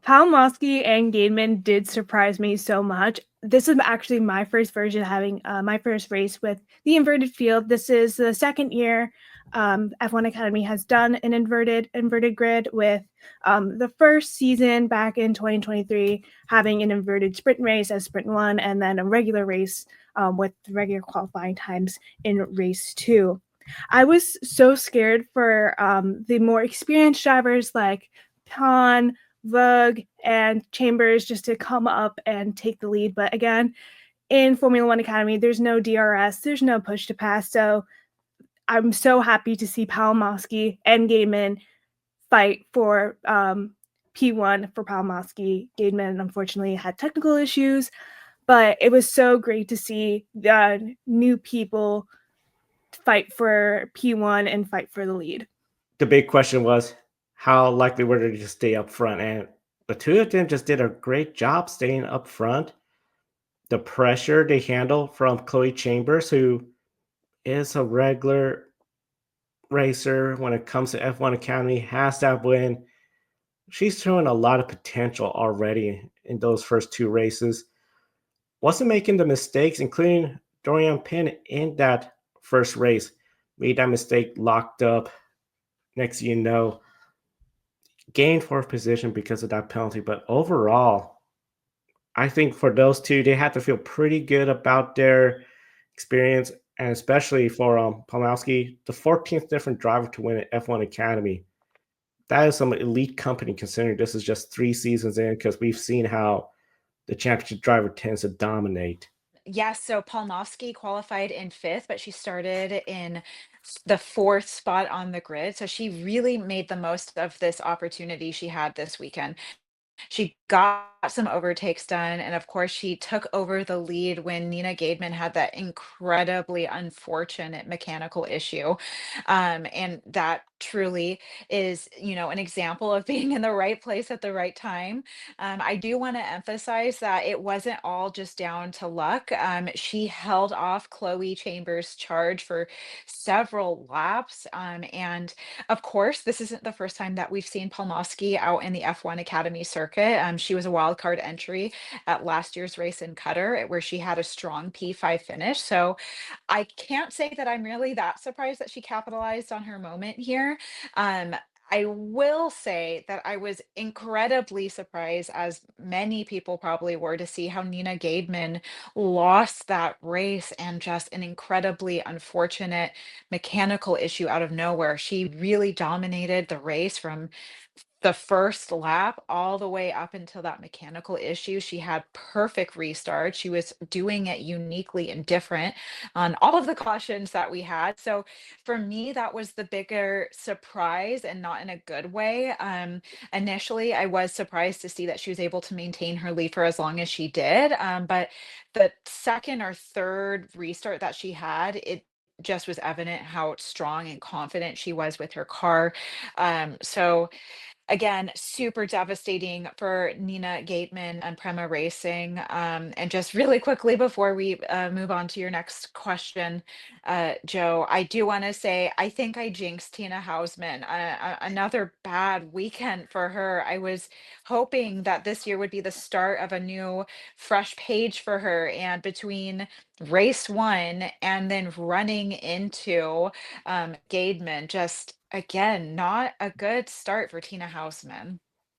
Palmowski and Gademan did surprise me so much. This is actually my first version having my first race with the inverted field. This is the second year F1 Academy has done an inverted grid with the first season back in 2023 having an inverted sprint race as sprint one and then a regular race with regular qualifying times in race two. I was so scared for the more experienced drivers like Pan, Vogue, and Chambers just to come up and take the lead. But again, in Formula One Academy, there's no DRS, there's no push to pass. So I'm so happy to see Palmowski and Gademan fight for P1 for Palmowski. Gademan unfortunately had technical issues, but it was so great to see the new people fight for P1 and fight for the lead. The big question was how likely were they to stay up front, and the two of them just did a great job staying up front. The pressure they handle from Chloe Chambers, who is a regular racer when it comes to F1 Academy, has that win. She's showing a lot of potential already in those first two races. Wasn't making the mistakes, including Dorian Pin in that first race. Made that mistake, locked up. Next thing you know, gained fourth position because of that penalty. But overall, I think for those two, they had to feel pretty good about their experience, and especially for Palmowski, the 14th different driver to win an F1 Academy. That is some elite company considering this is just 3 seasons in, because we've seen how the championship driver tends to dominate. Yes, so Palmowski qualified in fifth, but she started in the fourth spot on the grid. So she really made the most of this opportunity she had this weekend. She got some overtakes done, and of course, she took over the lead when Nina Gademan had that incredibly unfortunate mechanical issue. And that truly is, an example of being in the right place at the right time. I do want to emphasize that it wasn't all just down to luck. She held off Chloe Chambers' charge for several laps. And of course, this isn't the first time that we've seen Palmowski out in the F1 Academy circuit. She was a wild card entry at last year's race in Qatar, where she had a strong P5 finish. So I can't say that I'm really that surprised that she capitalized on her moment here. Um, I will say that I was incredibly surprised, as many people probably were, to see how Nina Gademan lost that race and just an incredibly unfortunate mechanical issue out of nowhere. She really dominated the race from the first lap all the way up until that mechanical issue. She had perfect restart. She was doing it uniquely and different on all of the cautions that we had. So for me, that was the bigger surprise, and not in a good way. Initially, I was surprised to see that she was able to maintain her lead for as long as she did. But the second or third restart that she had, it just was evident how strong and confident she was with her car. So again, super devastating for Nina Gateman and Prema Racing. And just really quickly before we move on to your next question, Joe, I do want to say I think I jinxed Tina Hausman. Another bad weekend for her. I was hoping that this year would be the start of a new, fresh page for her. And between race one and then running into Gademan, just again, not a good start for Tina Hausman.